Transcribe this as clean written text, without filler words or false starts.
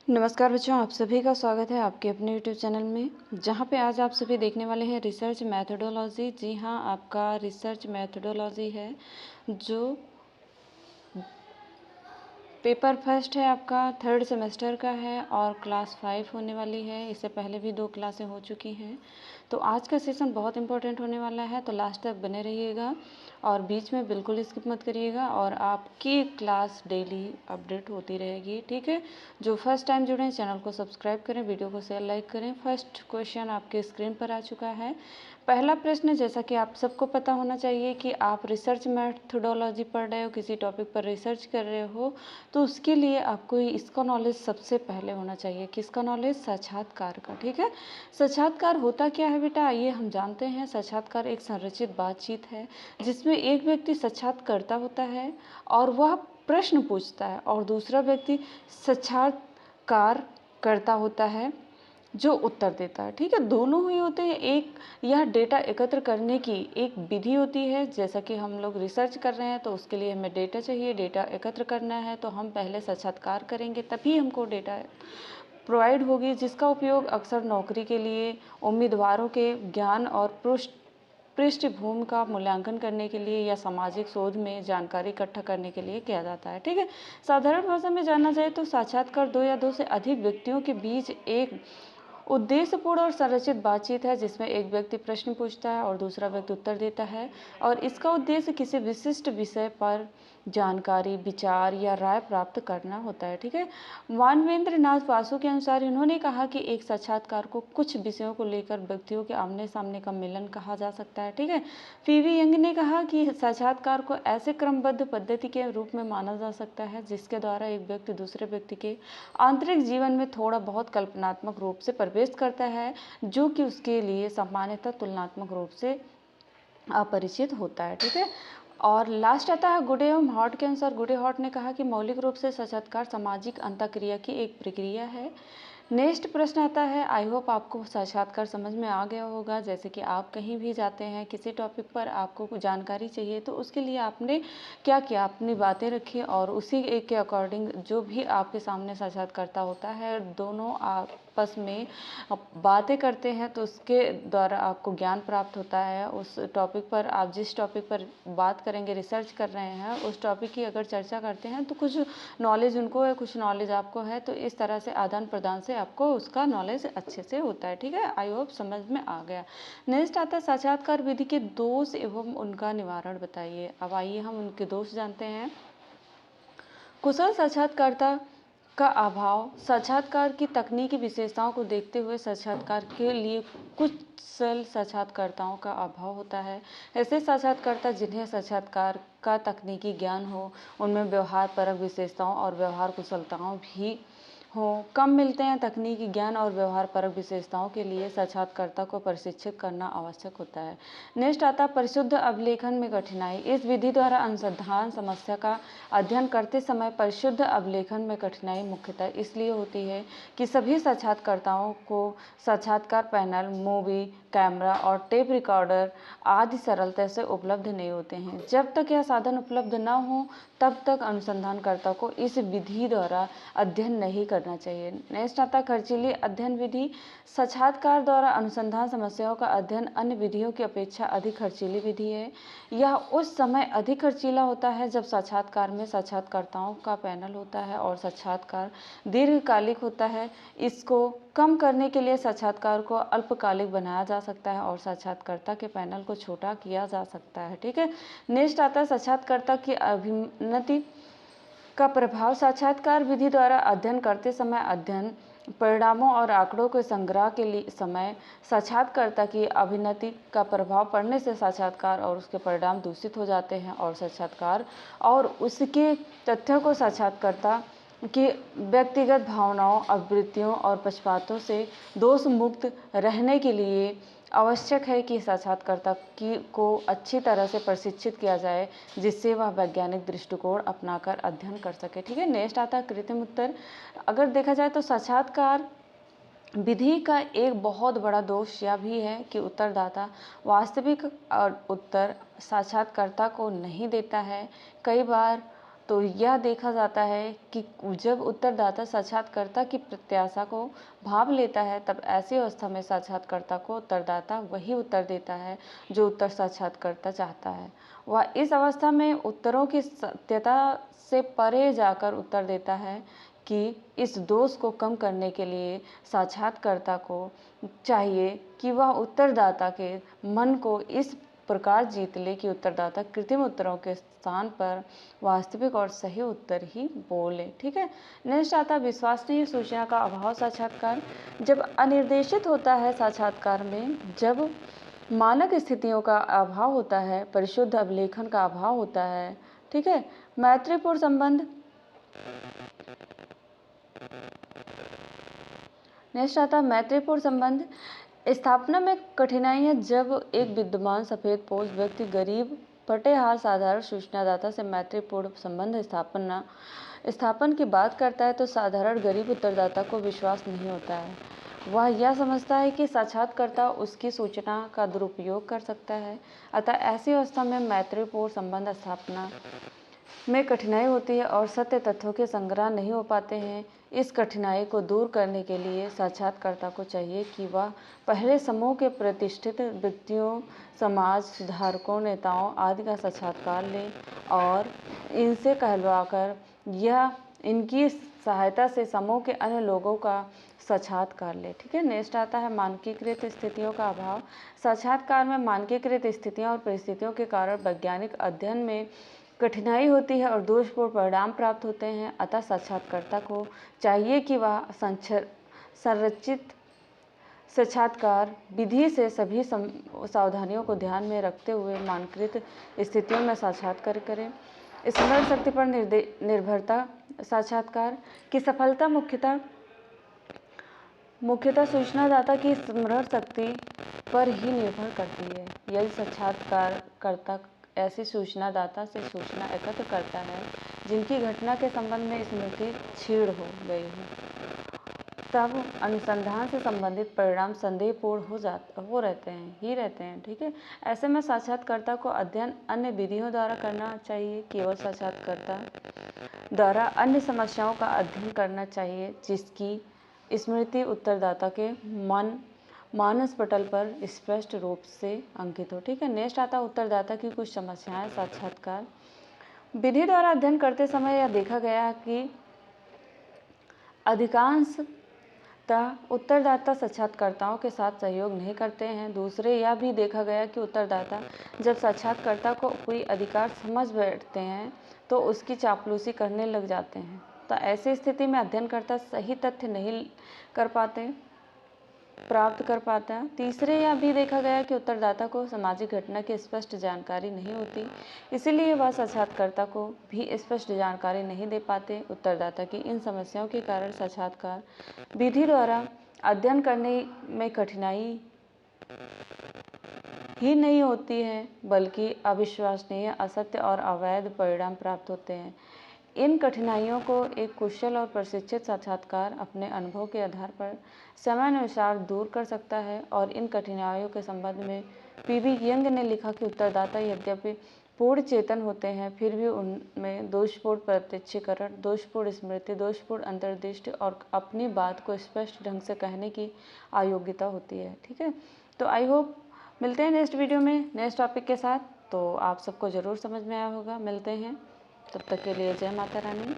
नमस्कार बच्चों, आप सभी का स्वागत है आपके अपने यूट्यूब चैनल में, जहां पे आज आप सभी देखने वाले हैं रिसर्च मैथडोलॉजी। जी हां, आपका रिसर्च मैथडोलॉजी है जो पेपर फर्स्ट है, आपका थर्ड सेमेस्टर का है और क्लास 5 होने वाली है। इससे पहले भी 2 क्लासें हो चुकी हैं। तो आज का सेशन बहुत इंपॉर्टेंट होने वाला है, तो लास्ट तक बने रहिएगा और बीच में बिल्कुल स्किप मत करिएगा और आपकी क्लास डेली अपडेट होती रहेगी, ठीक है। जो फर्स्ट टाइम जुड़े हैं चैनल को सब्सक्राइब करें, वीडियो को शेयर लाइक करें। फर्स्ट क्वेश्चन आपके स्क्रीन पर आ चुका है। पहला प्रश्न, जैसा कि आप सबको पता होना चाहिए कि आप रिसर्च मैथडोलॉजी पढ़ रहे हो, किसी टॉपिक पर रिसर्च कर रहे हो, तो उसके लिए आपको इसका नॉलेज सबसे पहले होना चाहिए। किसका नॉलेज? साक्षात्कार का, ठीक है। साक्षात्कार होता क्या है बेटा, आइए हम जानते हैं। साक्षात्कार एक संरचित बातचीत है जिसमें एक व्यक्ति साक्षात्कारता होता है और वह प्रश्न पूछता है और दूसरा व्यक्ति साक्षात्कार करता होता है जो उत्तर देता है, ठीक है। दोनों ही होते हैं। एक यह डेटा एकत्र करने की एक विधि होती है। जैसा कि हम लोग रिसर्च कर रहे हैं तो उसके लिए हमें डेटा चाहिए, डेटा एकत्र करना है तो हम पहले साक्षात्कार करेंगे, तभी हमको डेटा प्रोवाइड होगी, जिसका उपयोग अक्सर नौकरी के लिए उम्मीदवारों के ज्ञान और पृष्ठभूमि का मूल्यांकन करने के लिए या सामाजिक शोध में जानकारी इकट्ठा करने के लिए किया जाता है, ठीक है। साधारण भाषा में जानना जाए तो साक्षात्कार 2 या 2 से अधिक व्यक्तियों के बीच एक उद्देश्यपूर्ण और संरचित बातचीत है जिसमें एक व्यक्ति प्रश्न पूछता है और दूसरा व्यक्ति उत्तर देता है और इसका उद्देश्य किसी विशिष्ट विषय पर जानकारी, विचार या राय प्राप्त करना होता है, ठीक है। मानवेंद्र नाथ वासु के अनुसार इन्होंने कहा कि एक साक्षात्कार को कुछ विषयों को लेकर व्यक्तियों के आमने सामने का मिलन कहा जा सकता है, ठीक है। पीवी यंग ने कहा कि साक्षात्कार को ऐसे क्रमबद्ध पद्धति के रूप में माना जा सकता है जिसके द्वारा एक व्यक्ति दूसरे व्यक्ति के आंतरिक जीवन में थोड़ा बहुत कल्पनात्मक रूप से प्रवेश करता है, जो कि उसके लिए सामान्यतः तुलनात्मक रूप से अपरिचित होता है, ठीक है। और लास्ट आता है गुडे एवं हॉट के अनुसार। गुडे हॉट ने कहा कि मौलिक रूप से साक्षात्कार सामाजिक अंतःक्रिया की एक प्रक्रिया है। नेक्स्ट प्रश्न आता है, आई होप आपको साक्षात्कार समझ में आ गया होगा। जैसे कि आप कहीं भी जाते हैं, किसी टॉपिक पर आपको कुछ जानकारी चाहिए तो उसके लिए आपने क्या किया, अपनी बातें रखी और उसी एक के अकॉर्डिंग जो भी आपके सामने साक्षात्कारता होता है, दोनों आपस में बातें करते हैं तो उसके द्वारा आपको ज्ञान प्राप्त होता है। उस टॉपिक पर आप जिस टॉपिक पर बात करेंगे, रिसर्च कर रहे हैं, उस टॉपिक की अगर चर्चा करते हैं तो कुछ नॉलेज उनको है, कुछ नॉलेज आपको है, तो इस तरह से आदान प्रदान से आपको उसका नॉलेज अच्छे से होता है, ठीक है। आई होप समझ में आ गया। नेक्स्ट आता है साक्षात्कार विधि के दोष एवं उनका निवारण बताइए। अब आइए हम उनके दोष जानते हैं। कुशल साक्षात्कारता का अभाव। साक्षात्कार की तकनीकी विशेषताओं को देखते हुए साक्षात्कार के लिए कुशल साक्षात्कारताओं का अभाव होता है। ऐसे साक्षात्कारता जिन्हें साक्षात्कार का तकनीकी ज्ञान हो, उनमें व्यवहार परक विशेषताओं और व्यवहार कुशलताओं भी हो, कम मिलते हैं। तकनीकी ज्ञान और व्यवहार परक विशेषताओं के लिए साक्षात्कारता को प्रशिक्षित करना आवश्यक होता है। नेक्स्ट आता परिशुद्ध अभिलेखन में कठिनाई। इस विधि द्वारा अनुसंधान समस्या का अध्ययन करते समय परिशुद्ध अभिलेखन में कठिनाई मुख्यतः इसलिए होती है कि सभी साक्षात्कारताओं को साक्षात्कार पैनल, मूवी, कैमरा और टेप रिकॉर्डर आदि सरलता से उपलब्ध नहीं होते हैं। जब तक यह साधन उपलब्ध न हो तब तक अनुसंधानकर्ता को इस विधि द्वारा अध्ययन नहीं करना चाहिए। नेक्स्ट आता खर्चीली अध्ययन विधि। साक्षात्कार द्वारा अनुसंधान समस्याओं का अध्ययन अन्य विधियों की अपेक्षा अधिक खर्चीली विधि है। यह उस समय अधिक खर्चीला होता है जब साक्षात्कार में साक्षात्कारताओं का पैनल होता है और साक्षात्कार दीर्घकालिक होता है। इसको कम करने के लिए साक्षात्कार को अल्पकालिक बनाया जा सकता है और साक्षात्कारता के पैनल को छोटा किया जा सकता है, ठीक है। नेक्स्ट आता है साक्षात्कारता की अभिन्नति का प्रभाव। साक्षात्कार विधि द्वारा अध्ययन करते समय अध्ययन परिणामों और आंकड़ों के संग्रह के लिए समय साक्षात्कारता की अभिन्नति का प्रभाव पड़ने से साक्षात्कार और उसके परिणाम दूषित हो जाते हैं और साक्षात्कार और उसके तथ्यों को साक्षात्कारता कि व्यक्तिगत भावनाओं, आवृत्तियों और पक्षपातों से दोष मुक्त रहने के लिए आवश्यक है कि साक्षात्कारता को अच्छी तरह से प्रशिक्षित किया जाए जिससे वह वैज्ञानिक दृष्टिकोण अपनाकर अध्ययन कर सके, ठीक है। नेक्स्ट आता है कृत्रिम उत्तर। अगर देखा जाए तो साक्षात्कार विधि का एक बहुत बड़ा दोष यह भी है कि उत्तरदाता वास्तविक उत्तर साक्षात्कारता को नहीं देता है। कई बार तो यह देखा जाता है कि जब उत्तरदाता साक्षात्कारता की प्रत्याशा को भांप लेता है, तब ऐसी अवस्था में साक्षात्कारता को उत्तरदाता वही उत्तर देता है जो उत्तर साक्षात्कारता चाहता है। वह इस अवस्था में उत्तरों की सत्यता से परे जाकर उत्तर देता है कि इस दोष को कम करने के लिए साक्षात्कारता को चाहिए कि वह उत्तरदाता के मन को इस प्रकार जीत ले कि उत्तरदाता कृत्रिम उत्तरों के स्थान पर वास्तविक और सही उत्तर ही बोले। ठीक है। नेक्स्ट आता है विश्वसनीय सूचना का अभाव साक्षात्कार। जब अनिर्देशित होता है साक्षात्कार में, जब मानक स्थितियों का अभाव होता है, परिशुद्ध अभिलेखन का अभाव होता है। ठीक है। मैत्रीपूर्ण संबंध। नेक्स्ट आता है मैत्रीपूर्ण संबंध। स्थापना में कठिनाइयाँ। जब एक विद्यमान सफेद पोश व्यक्ति गरीब पटेहार साधारण सूचनादाता से मैत्रीपूर्ण संबंध स्थापन की बात करता है तो साधारण गरीब उत्तरदाता को विश्वास नहीं होता है। वह यह समझता है कि साक्षात्कारता उसकी सूचना का दुरुपयोग कर सकता है। अतः ऐसी अवस्था में मैत्रीपूर्ण संबंध स्थापना में कठिनाई होती है और सत्य तथ्यों के संग्रह नहीं हो पाते हैं। इस कठिनाई को दूर करने के लिए साक्षात्कारता को चाहिए कि वह पहले समूह के प्रतिष्ठित व्यक्तियों, समाज सुधारकों, नेताओं आदि का साक्षात्कार ले और इनसे कहलवाकर या इनकी सहायता से समूह के अन्य लोगों का साक्षात्कार ले। ठीक है। नेक्स्ट आता है मानकीकृत स्थितियों का अभाव। साक्षात्कार में मानकीकृत स्थितियों और परिस्थितियों के कारण वैज्ञानिक अध्ययन में कठिनाई होती है और दोषपूर्ण परिणाम प्राप्त होते हैं। अतः साक्षात्कारता को चाहिए कि वह संरचित साक्षात्कार विधि से सभी सावधानियों को ध्यान में रखते हुए मानकीकृत स्थितियों में साक्षात्कार करें। स्मरण शक्ति पर निर्भरता। साक्षात्कार की सफलता मुख्यतः सूचनादाता की स्मरण शक्ति पर ही निर्भर करती है। यदि साक्षात्कारकर्ता ऐसी सूचनादाता से सूचना एकत्र करता है जिनकी घटना के संबंध में स्मृति क्षीण हो गई हो, तब अनुसंधान से संबंधित परिणाम संदेहपूर्ण हो रहते हैं। ठीक है। ऐसे में साक्षात्कारता को अध्ययन अन्य विधियों द्वारा करना चाहिए। केवल साक्षात्कारता द्वारा अन्य समस्याओं का अध्ययन करना चाहिए जिसकी स्मृति उत्तरदाता के मानस पटल पर स्पष्ट रूप से अंकित हो। ठीक है। नेक्स्ट आता है उत्तरदाता की कुछ समस्याएं। साक्षात्कार विधि द्वारा अध्ययन करते समय यह देखा गया कि अधिकांशतः उत्तरदाता साक्षात्कारताओं के साथ सहयोग नहीं करते हैं। दूसरे यह भी देखा गया कि उत्तरदाता जब साक्षात्कारता को कोई अधिकार समझ बैठते हैं तो उसकी चापलूसी करने लग जाते हैं। तो ऐसी स्थिति में अध्ययनकर्ता सही तथ्य नहीं प्राप्त कर पाता। तीसरे यह भी देखा गया कि उत्तरदाता को सामाजिक घटना की स्पष्ट जानकारी नहीं होती, इसीलिए वह साक्षात्कारता को भी स्पष्ट जानकारी नहीं दे पाते। उत्तरदाता की इन समस्याओं के कारण साक्षात्कार विधि द्वारा अध्ययन करने में कठिनाई ही नहीं होती है, बल्कि अविश्वसनीय, असत्य और अवैध परिणाम प्राप्त होते हैं। इन कठिनाइयों को एक कुशल और प्रशिक्षित साक्षात्कार अपने अनुभव के आधार पर समयानुसार दूर कर सकता है। और इन कठिनाइयों के संबंध में पीवी यंग ने लिखा कि उत्तरदाता यद्यपि पूर्ण चेतन होते हैं, फिर भी उनमें दोषपूर्ण प्रत्यक्षीकरण, दोषपूर्ण स्मृति, दोषपूर्ण अंतर्दृष्टि और अपनी बात को स्पष्ट ढंग से कहने की अयोग्यता होती है। ठीक है। तो आई होप मिलते हैं नेक्स्ट वीडियो में नेक्स्ट टॉपिक के साथ। तो आप सबको ज़रूर समझ में आया होगा। मिलते हैं, तब तक के लिए जय माता रानी।